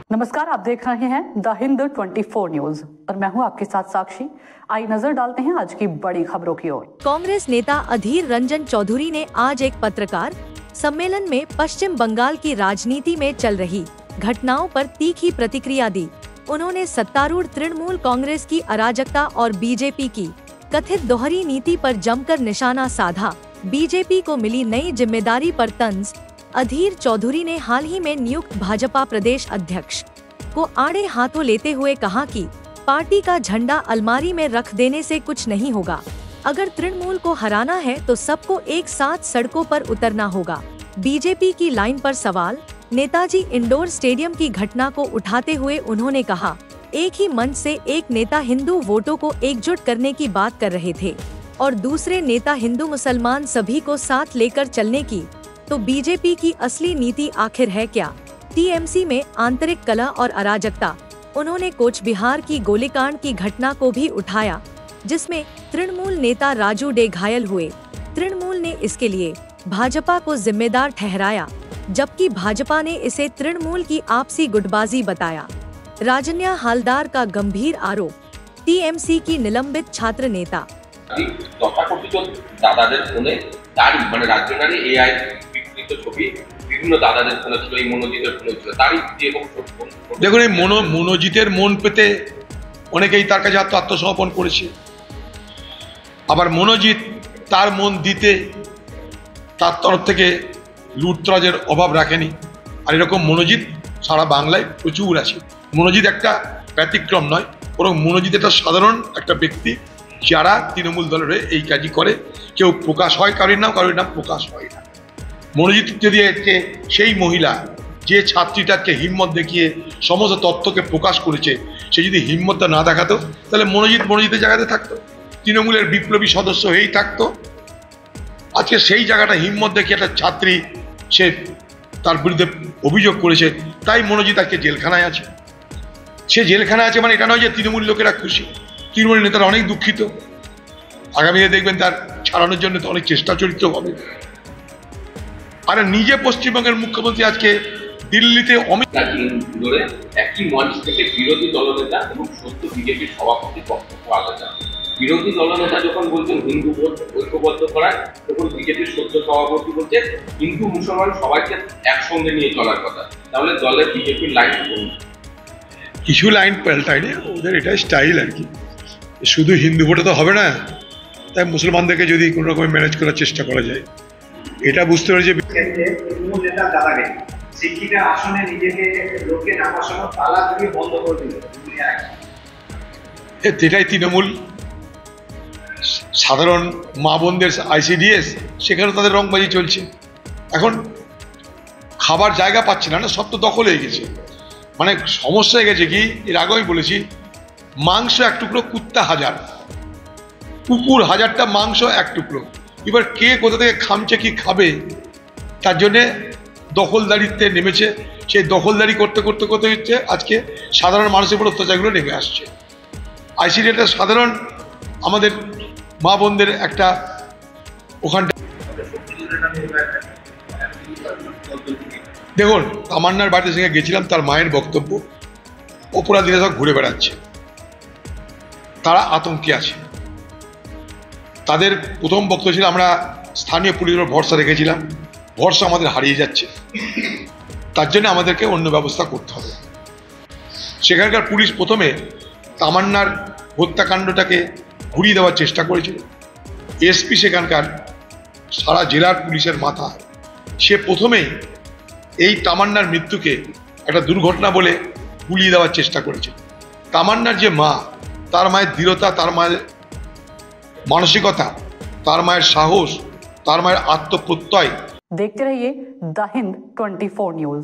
नमस्कार, आप देख रहे हैं द हिंद 24 न्यूज और मैं हूं आपके साथ साक्षी। आई नजर डालते हैं आज की बड़ी खबरों की ओर। कांग्रेस नेता अधीर रंजन चौधरी ने आज एक पत्रकार सम्मेलन में पश्चिम बंगाल की राजनीति में चल रही घटनाओं पर तीखी प्रतिक्रिया दी। उन्होंने सत्तारूढ़ तृणमूल कांग्रेस की अराजकता और बीजेपी की कथित दोहरी नीति पर जमकर निशाना साधा। बीजेपी को मिली नई जिम्मेदारी पर तंज अधीर चौधरी ने हाल ही में नियुक्त भाजपा प्रदेश अध्यक्ष को आड़े हाथों लेते हुए कहा कि पार्टी का झंडा अलमारी में रख देने से कुछ नहीं होगा। अगर तृणमूल को हराना है तो सबको एक साथ सड़कों पर उतरना होगा। बीजेपी की लाइन पर सवाल नेताजी इंडोर स्टेडियम की घटना को उठाते हुए उन्होंने कहा, एक ही मंच से एक नेता हिंदू वोटों को एकजुट करने की बात कर रहे थे और दूसरे नेता हिंदू मुसलमान सभी को साथ लेकर चलने की, तो बीजेपी की असली नीति आखिर है क्या? टीएमसी में आंतरिक कलह और अराजकता। उन्होंने कोच बिहार की गोलीकांड की घटना को भी उठाया, जिसमें तृणमूल नेता राजू डे घायल हुए। तृणमूल ने इसके लिए भाजपा को जिम्मेदार ठहराया, जबकि भाजपा ने इसे तृणमूल की आपसी गुटबाजी बताया। राजन्या हालदार का गंभीर आरोप, टीएमसी की निलंबित छात्र नेता। দেখুন, এই মনোজিতের মন পেতে অনেকেই তার কাছে আত্মসমর্পণ করেছে, আবার মনোজিৎ তার মন দিতে তার তরফ থেকে লুটতরাজের অভাব রাখেনি। আর এরকম মনোজিৎ সারা বাংলায় প্রচুর আছে। মনোজিৎ একটা ব্যতিক্রম নয়, বরং মনোজিৎ একটা সাধারণ একটা ব্যক্তি যারা তৃণমূল দলের এই কাজই করে। কেউ প্রকাশ হয় কারোর নাম প্রকাশ হয় না। মনোজিৎ যদি সেই মহিলা যে ছাত্রীটাকে হিম্মত দেখিয়ে সমস্ত তথ্যকে প্রকাশ করেছে, সে যদি হিম্মতটা না দেখাতো তাহলে মনোজিতের জায়গাতে থাকতো, তৃণমূলের বিপ্লবী সদস্য হয়েই থাকতো। আজকে সেই জায়গাটা হিম্মত দেখিয়ে একটা ছাত্রী সে তার বিরুদ্ধে অভিযোগ করেছে, তাই মনোজিৎ আজকে জেলখানায় আছে। সে জেলখানায় আছে মানে এটা নয় যে তৃণমূল লোকেরা খুশি, তৃণমূল নেতারা অনেক দুঃখিত। আগামীতে দেখবেন তার ছাড়ানোর জন্য অনেক চেষ্টা চরিত্র হবে। আর নিজে পশ্চিমবঙ্গের মুখ্যমন্ত্রী আজকে দিল্লিতে একই মঞ্চ থেকে বিরোধী দলনেতা এবং সত্য বিজেপির সভাপতি বক্তব্য আলাদা। বিরোধী দলনেতা যখন বলছেন হিন্দু ভোট ঐক্যবদ্ধ করার, তখন বিজেপির সত্য সভাপতি বলছে হিন্দু মুসলমান সবাইকে একসঙ্গে নিয়ে চলার কথা। তাহলে দলের বিজেপির লাইন কিছু লাইন পাল্টায়নি, ওদের এটা স্টাইল আর কি। শুধু হিন্দু ভোটে তো হবে না, তাই মুসলমানদেরকে যদি কোনো রকমের ম্যানেজ করার চেষ্টা করা যায়, এটা বুঝতে পারে যে এটাই তৃণমূল। সাধারণ মা বোনদের আইসিডিএস, সেখানে তাদের রংবাজি চলছে। এখন খাবার জায়গা পাচ্ছে না, সব তো দখল হয়ে গেছে। মানে সমস্যা হয়ে গেছে কি, এর আগেও আমি বলেছি, মাংস এক টুকরো, কুত্তা হাজার, কুকুর হাজারটা, মাংস এক টুকরো। এবার কে কোথা থেকে খামছে কি খাবে, তার জন্যে দখলদারিত্বে নেমেছে। সেই দখলদারি করতে করতে করতে হচ্ছে আজকে সাধারণ মানুষের উপর অত্যাচারগুলো নেমে আসছে। আইসিডি একটা সাধারণ আমাদের মা বোনদের একটা ওখানটা। দেখুন, তামান্নার বাড়িতে সঙ্গে গেছিলাম, তার মায়ের বক্তব্য, অপরাধীরা সব ঘুরে বেড়াচ্ছে, তারা আতঙ্কে আছে। তাদের প্রথম বক্তব্য ছিল, আমরা স্থানীয় পুলিশের ভরসা রেখেছিলাম, ভরসা আমাদের হারিয়ে যাচ্ছে, তার জন্য আমাদেরকে অন্য ব্যবস্থা করতে হবে। সেখানকার পুলিশ প্রথমে তামান্নার হত্যাকাণ্ডটাকে ঘুরিয়ে দেওয়ার চেষ্টা করেছিল। এসপি সেখানকার সারা জেলার পুলিশের মাথা, সে প্রথমেই এই তামান্নার মৃত্যুকে একটা দুর্ঘটনা বলে গুলিয়ে দেওয়ার চেষ্টা করেছে। তামান্নার যে মা, তার মায়ের দৃঢ়তা, তার মায়ের মানসিকতা, তার মায়ের সাহস, তার মায়ের আত্মপ্রত্যয়। देखते रहिए द हिंद 24 न्यूज।